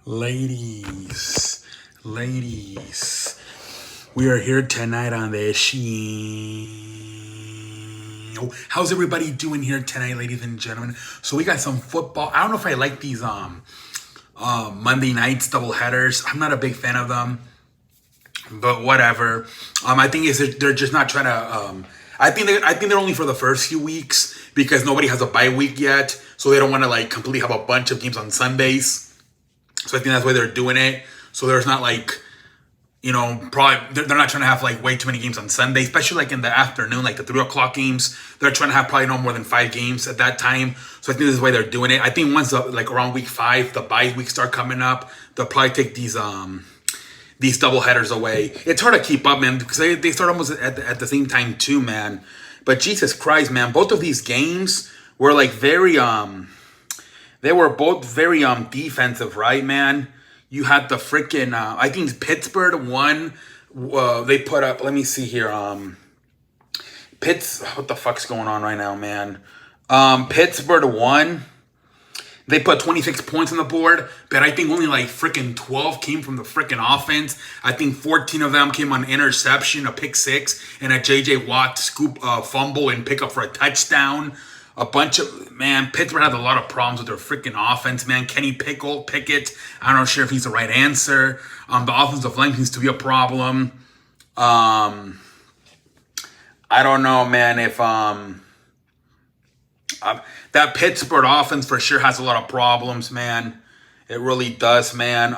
Ladies, we are here tonight on the show. How's everybody doing here tonight, ladies and gentlemen? So we got some football. I don't know if I like these Monday nights double headers. I'm not a big fan of them, but whatever. I think they're just not trying to. I think they're only for the first few weeks because nobody has a bye week yet, so they don't want to like completely have a bunch of games on Sundays. So I think that's why they're doing it. So there's not like, probably they're not trying to have like way too many games on Sunday, especially like in the afternoon, like the 3 o'clock games. They're trying to have probably no more than 5 games at that time. So I think this is why they're doing it. I think once like around week 5, the bye weeks start coming up, they'll probably take these double headers away. It's hard to keep up, man, because they start almost at the same time too, man. But Jesus Christ, man, both of these games were like very they were both very defensive, right, man? You had the freaking I think Pittsburgh won. They put up. Let me see here. What the fuck's going on right now, man? Pittsburgh won. They put 26 points on the board, but I think only like freaking 12 came from the freaking offense. I think 14 of them came on interception, a pick 6, and a J.J. Watt scoop fumble and pick up for a touchdown. Pittsburgh had a lot of problems with their freaking offense, man. Kenny Pickett, I'm not sure if he's the right answer. The offensive line seems to be a problem. I don't know, man, if that Pittsburgh offense for sure has a lot of problems, man. It really does, man.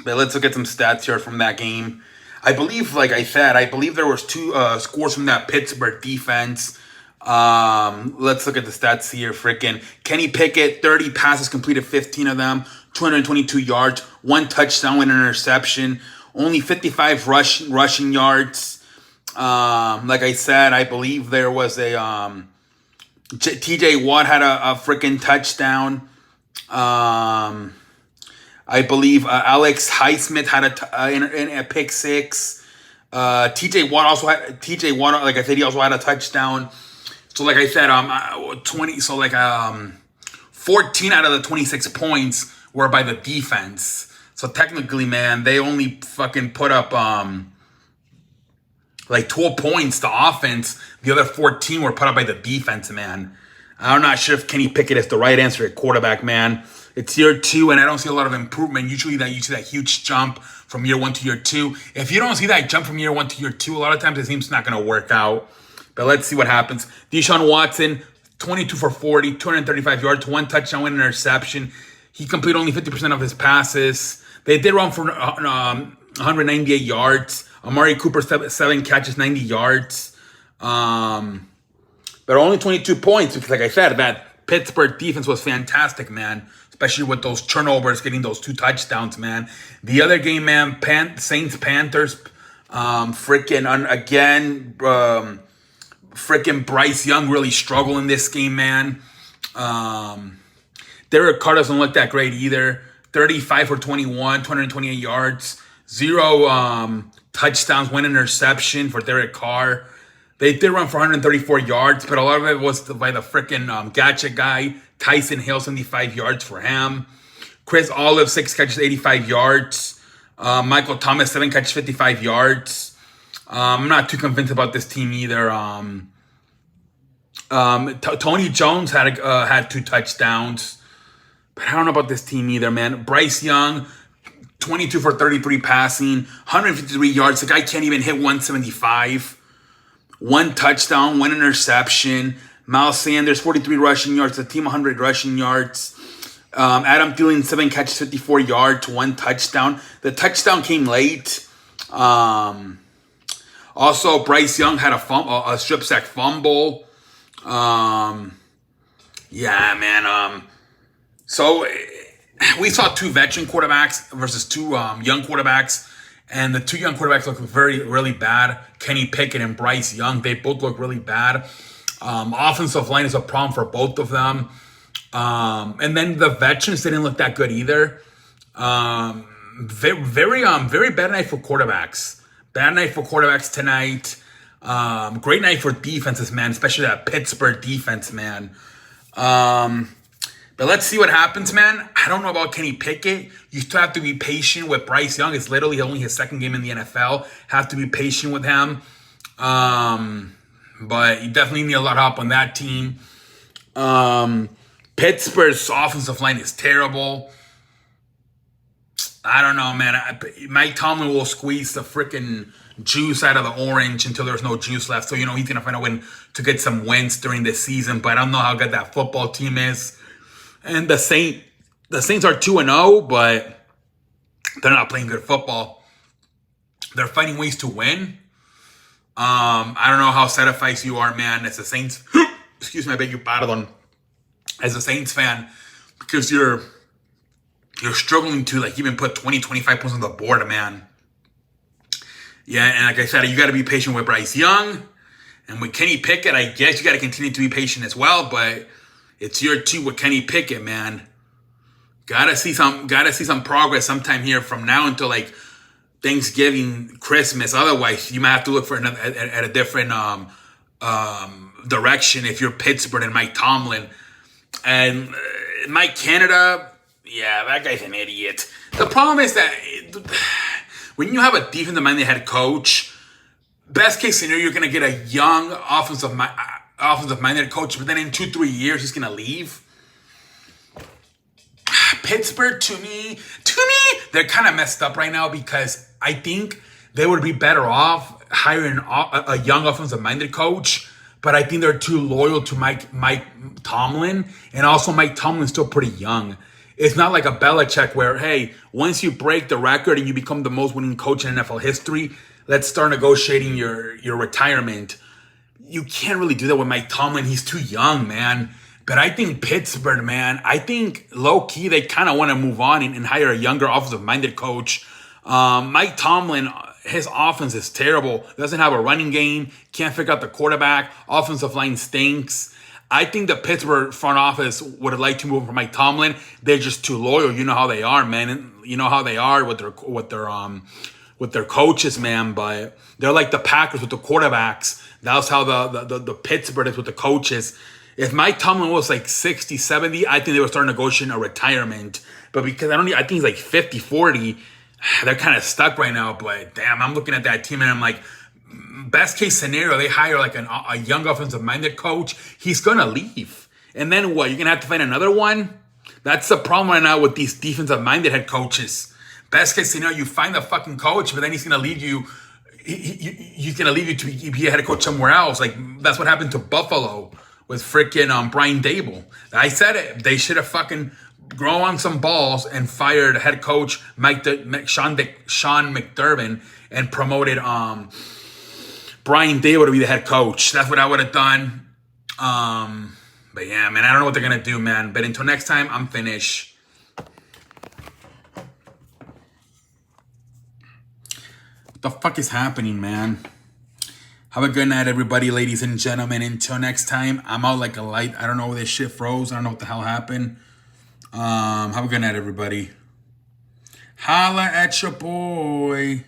But let's look at some stats here from that game. I believe, like I said, there was 2 scores from that Pittsburgh defense. Let's look at the stats here. Freaking Kenny Pickett, 30 passes completed, 15 of them, 222 yards, 1 touchdown, 1 interception, only 55 rushing yards. Like I said, I believe there was a T.J. Watt had a freaking touchdown. I believe Alex Highsmith had a pick 6. T.J. Watt, like I said, he also had a touchdown. So like I said, 14 out of the 26 points were by the defense. So technically, man, they only fucking put up like 12 points to offense. The other 14 were put up by the defense, man. I'm not sure if Kenny Pickett is the right answer at quarterback, man. It's year 2, and I don't see a lot of improvement. Usually you see that huge jump from year 1 to year 2. If you don't see that jump from year 1 to year 2, a lot of times it seems not going to work out. But let's see what happens. Deshaun Watson, 22 for 40, 235 yards, 1 touchdown, 1 interception. He completed only 50% of his passes. They did run for 198 yards. Amari Cooper, 7 catches, 90 yards. But only 22 points because, like I said, that Pittsburgh defense was fantastic, man. Especially with those turnovers, getting those 2 touchdowns, man. The other game, man, Saints-Panthers, freaking Bryce Young really struggled in this game, man. Derek Carr doesn't look that great either. 35 for 21, 228 yards, 0 touchdowns, 1 interception for Derek Carr. They did run for 134 yards, but a lot of it was by the freaking gadget guy, Tyson Hill, 75 yards for him. Chris Olive, 6 catches, 85 yards. Michael Thomas, 7 catches, 55 yards. I'm not too convinced about this team either. Tony Jones had 2 touchdowns, but I don't know about this team either, man. Bryce Young, 22 for 33 passing, 153 yards. The guy can't even hit 175. 1 touchdown, 1 interception. Miles Sanders, 43 rushing yards. The team, 100 rushing yards. Adam Thielen, 7 catches, 54 yards, 1 touchdown. The touchdown came late. Also, Bryce Young had a strip sack fumble. Yeah, man. So we saw 2 veteran quarterbacks versus 2 young quarterbacks. And the 2 young quarterbacks look really bad. Kenny Pickett and Bryce Young, they both look really bad. Offensive line is a problem for both of them. And then the veterans didn't look that good either. Very bad night for quarterbacks. Bad night for quarterbacks tonight. Great night for defenses, man, especially that Pittsburgh defense, man. But let's see what happens, man. I don't know about Kenny Pickett. You still have to be patient with Bryce Young. It's literally only his second game in the NFL. Have to be patient with him. But you definitely need a lot of help on that team. Pittsburgh's offensive line is terrible. I don't know, man. Mike Tomlin will squeeze the freaking juice out of the orange until there's no juice left. So, he's going to find a win to get some wins during this season. But I don't know how good that football team is. And the Saints are 2-0, but they're not playing good football. They're finding ways to win. I don't know how satisfied you are, man, as a Saints. Excuse me, I beg your pardon. As a Saints fan, because you're struggling to even put 20, 25 points on the board, man. Yeah, and like I said, you got to be patient with Bryce Young. And with Kenny Pickett, I guess you got to continue to be patient as well. But it's year 2 with Kenny Pickett, man. Gotta see some progress sometime here from now until Thanksgiving, Christmas. Otherwise, you might have to look for at a different direction if you're Pittsburgh and Mike Tomlin. And Mike Canada, yeah, that guy's an idiot. The problem is that when you have a defensive-minded head coach, best case scenario, you're going to get a young offensive-minded coach, but then in 2-3 years, he's going to leave. Pittsburgh, to me, they're kind of messed up right now because I think they would be better off hiring a young offensive-minded coach. But I think they're too loyal to Mike Tomlin. And also Mike Tomlin's still pretty young. It's not like a Belichick where, hey, once you break the record and you become the most winning coach in NFL history, let's start negotiating your retirement. You can't really do that with Mike Tomlin. He's too young, man. But I think Pittsburgh, man, I think low-key they kind of want to move on and hire a younger offensive-minded coach. Mike Tomlin, his offense is terrible. Doesn't have a running game. Can't figure out the quarterback. Offensive line stinks. I think the Pittsburgh front office would have liked to move for Mike Tomlin. They're just too loyal. You know how they are, man. And you know how they are with their coaches, man. But they're like the Packers with the quarterbacks. That's how the Pittsburgh is with the coaches. If Mike Tomlin was 60, 70, I think they would start negotiating a retirement. But because I think he's 50, 40, they're kind of stuck right now. But damn, I'm looking at that team and I'm like, best case scenario, they hire a young offensive-minded coach. He's going to leave. And then what? You're going to have to find another one? That's the problem right now with these defensive-minded head coaches. Best case scenario, you find the fucking coach, but then he's going to leave you. He's going to leave you to be a head coach somewhere else. That's what happened to Buffalo with freaking Brian Dable. I said it. They should have fucking grown on some balls and fired head coach Sean McDermott and promoted Brian Dable to be the head coach. That's what I would have done. But yeah, man, I don't know what they're going to do, man. But until next time, I'm finished. What the fuck is happening, man? Have a good night, everybody, ladies and gentlemen. Until next time, I'm out like a light. I don't know where this shit froze. I don't know what the hell happened. Have a good night, everybody. Holla at your boy.